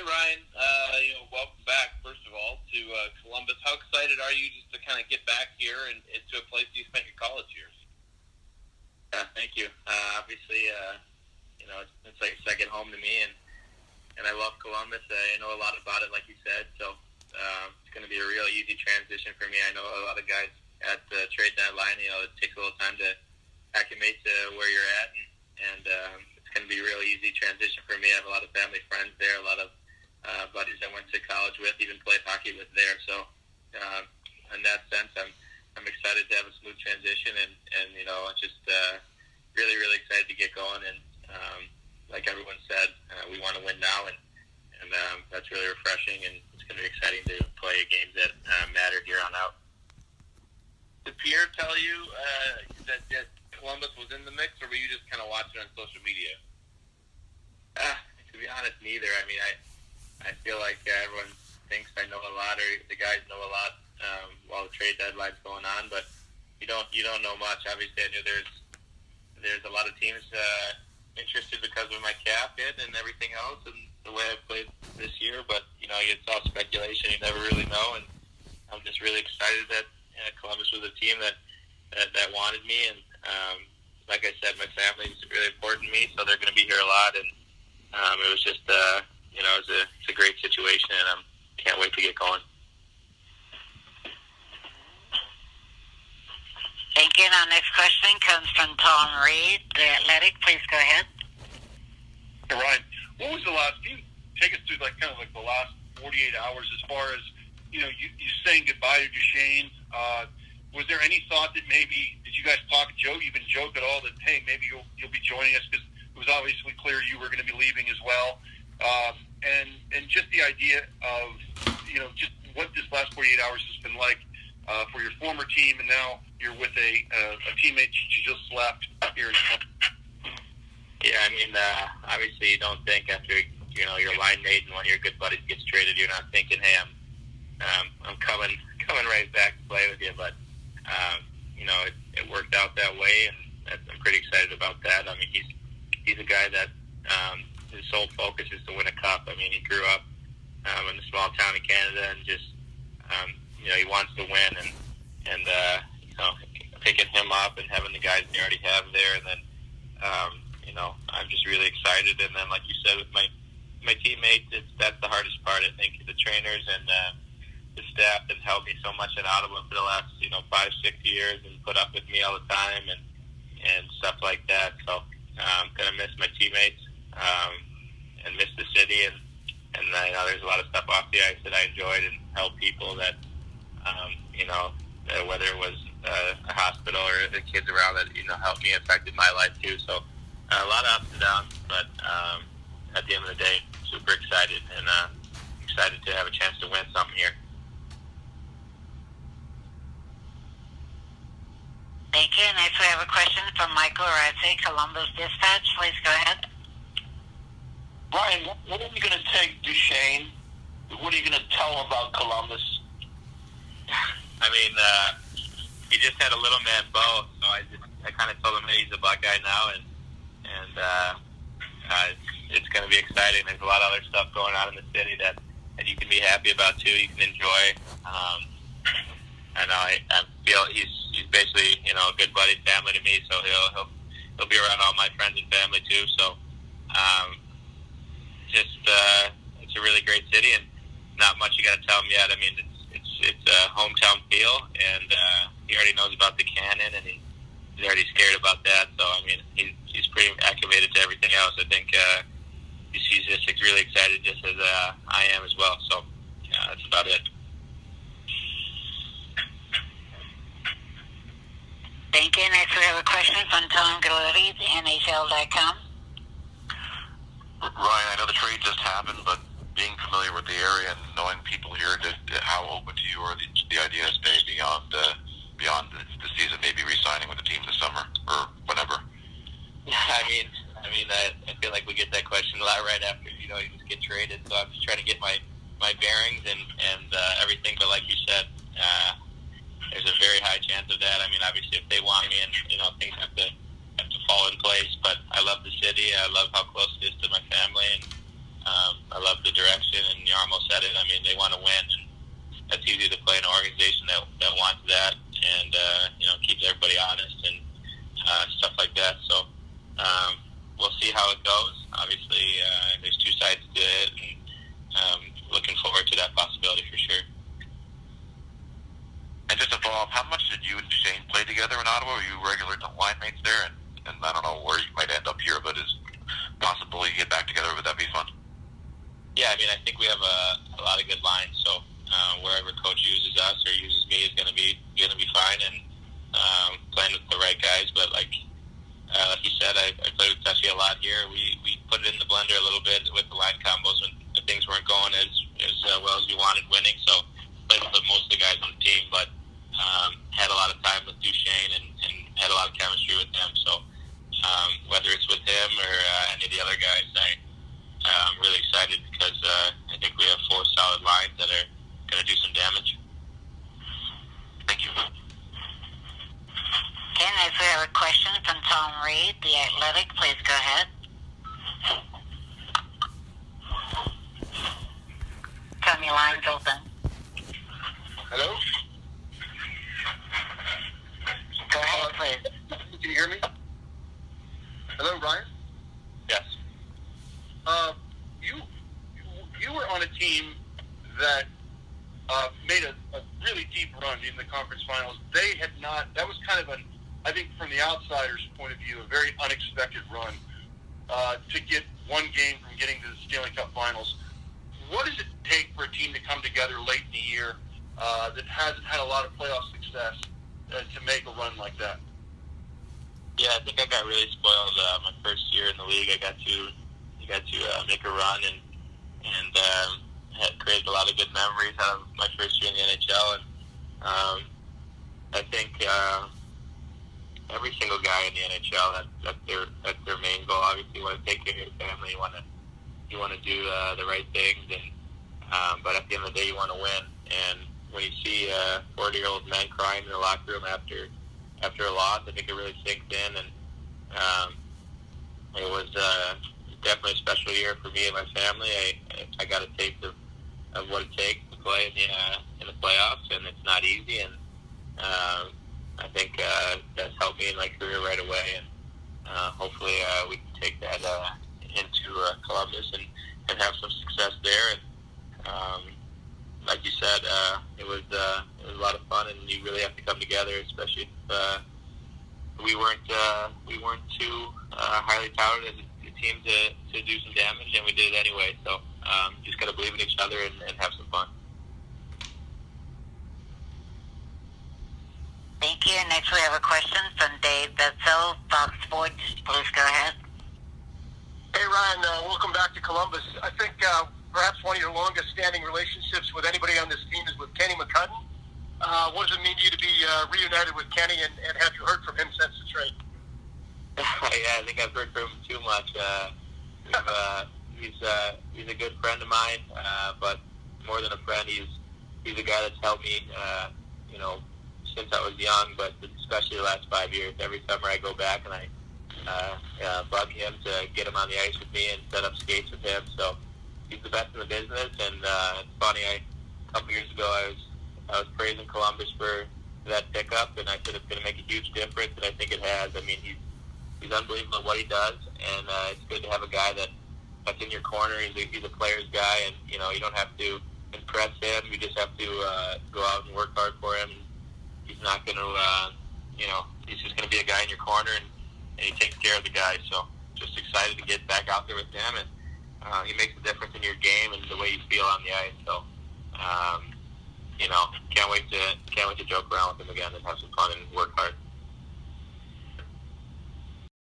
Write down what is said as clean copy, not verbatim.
Hey Ryan, welcome back. First of all, to Columbus. How excited are you just to kind of get back here and to a place you spent your college years? Thank you. Obviously, it's like second home to me, and I love Columbus. I know a lot about it, like you said. So it's going to be a real easy transition for me. I know a lot of guys at the trade deadline. It takes a little time to acclimate to where you're at, and it's going to be a real easy transition for me. I have a lot of family friends there, a lot of buddies I went to college with, even played hockey with there. So in that sense, I'm excited to have a smooth transition, and just really, really excited to get going. And like everyone said, we want to win now, and that's really refreshing, and it's going to be exciting to play games that matter here on out. Did Pierre tell you that Columbus was in the mix, or were you just kind of watching on social media? To be honest, neither. I mean, I feel like everyone thinks I know a lot, or the guys know a lot while the trade deadline's going on, but you don't know much. Obviously, I knew there's a lot of teams interested because of my cap hit and everything else, and the way I played this year. But it's all speculation. You never really know, and I'm just really excited that Columbus was a team that wanted me, and like I said, my family is really important to me, so they're going to be here a lot, and it was just it's a great situation, and I can't wait to get going. Thank you. And our next question comes from Tom Reed, The Athletic. Please go ahead. Hey, Ryan, what was the last? Can you take us through the last 48 hours as far as you saying goodbye to Duchesne? Was there any thought that maybe did you guys even joke at all that hey, maybe you'll be joining us, because it was obviously clear you were going to be leaving as well, and just the idea of just what this last 48 hours has been like for your former team, and now you're with a teammate you just left here in Yeah, I mean, obviously you don't think after your line mate and one of your good buddies gets traded, you're not thinking, hey, I'm coming right back to play with you. But it worked out that way, and I'm pretty excited about that. I mean, he's a guy that his sole focus is to win a cup. I mean, he grew up in a small town in Canada, and just he wants to win, and picking him up and having the guys they already have there, and then I'm just really excited. And then, like you said, with my teammates, that's the hardest part. I think the trainers and the staff that helped me so much at Ottawa for the last 5-6 years and put up with me all the time and stuff like that. So I'm gonna miss my teammates and miss the city, and there's a lot of stuff off the ice that I enjoyed and helped people that whether it was a hospital or the kids around that helped me, affected my life too. So a lot of ups and downs, but at the end of the day, super excited, and excited to have a chance to win something here. Thank you. Next, we have a question from Michael Ratzi, Columbus Dispatch. Please go ahead. Brian, what are you going to take Duchesne? What are you going to tell him about Columbus? I mean, he just had a little man bow, so I kind of told him that he's a Buckeye now, and it's going to be exciting. There's a lot of other stuff going on in the city that you can be happy about too. You can enjoy. I feel he's basically a good buddy, family to me. So he'll be around all my friends and family too. So it's a really great city, and not much you got to tell him yet. I mean, it's a hometown feel, and he already knows about the cannon, and he's already scared about that. So I mean, he's pretty acclimated to everything else. I think he's just really excited, just as I am as well. So that's about it. Thank you. Next, we have a question from Tom Galletti, NHL.com. Ryan, I know the trade just happened, but being familiar with the area and knowing people here, how open to you are the ideas maybe beyond the season, maybe re-signing with the team this summer or whenever? Yeah, I mean, I feel like we get that question a lot right after you just get traded. So I'm just trying to get my bearings and everything. But like you said, there's a very high chance of that. I mean, obviously, if they want me, and things have to fall in place. But I love the city. I love how close it is to my family, and I love the direction, and Yarmo said it. I mean, they want to win, and that's easy to play in an organization that wants that, and keeps everybody honest and stuff like that. So we'll see how it goes. Obviously, there's two sides to it, and looking forward to that possibility for sure. And just to follow up, how much did you and Shane play together in Ottawa? Were you regular line mates there? And I don't know where you might end up here, but is possibly get back together, would that be fun? Yeah, I mean, I think we have a lot of good lines, so wherever coach uses us or uses me is going to be fine, and playing with the right guys. But like you said, I played with Tessie a lot here. We put it in the blender a little bit with the line combos when things weren't going as well as we wanted winning. So played with most of the guys on the team, but had a lot of time with Duchesne and had a lot of chemistry with them. So whether it's with him or any of the other guys, I'm really excited because I think we have 4 solid lines that are going to do some damage. Thank you. Okay, next we have a question from Tom Reed, The Athletic. Please go ahead. Tom, your line's open. Hello? Go ahead, please. Can you hear me? Hello, Ryan? Yes. You were on a team that made a really deep run in the conference finals. They had not, that was kind of I think from the outsider's point of view, a very unexpected run to get one game from getting to the Stanley Cup finals. What does it take for a team to come together late in the year that hasn't had a lot of playoff success to make a run like that? Yeah, I think I got really spoiled my first year in the league. I got to make a run and had created a lot of good memories out of my first year in the NHL. And I think every single guy in the NHL, that's their main goal. Obviously, you want to take care of your family. You want to do the right things, and but at the end of the day, you want to win. And when you see 40-year-old men crying in the locker room after a loss, I think it really sinks in. And it was definitely a special year for me and my family. I got a taste of what it takes to play in the playoffs, and it's not easy. And I think that's helped me in my career right away. And hopefully we can take that into Columbus and have some success there. And like you said, it was a lot of fun, and you really have to come together, especially if we weren't too highly touted as a team to do some damage, and we did it anyway. So just got to believe in each other and have some fun. Thank you. Next we have a question from Dave Betzel, Fox Sports. Please go ahead. Hey, Ryan, welcome back to Columbus. I think perhaps one of your longest standing relationships with anybody on this team is with Kenny McCutcheon. What does it mean to you to be reunited with Kenny, and have you heard from him since the trade? Yeah, I think I've heard from him too much. He's a good friend of mine, but more than a friend, he's a guy that's helped me, since I was young, but especially the last 5 years. Every summer I go back and I bug him to get him on the ice with me and set up skates with him. So he's the best in the business. And it's funny, a couple years ago I was praising Columbus for that pickup, and I said it's going to make a huge difference, and I think it has. I mean, he's unbelievable at what he does, and it's good to have a guy that's in your corner. He's a player's guy, and you don't have to impress him. You just have to go out and work hard for him. He's not going to, he's just going to be a guy in your corner, and he takes care of the guys. So just excited to get back out there with him, and he makes a difference in your game and the way you feel on the ice. So, can't wait to joke around with him again and have some fun and work hard.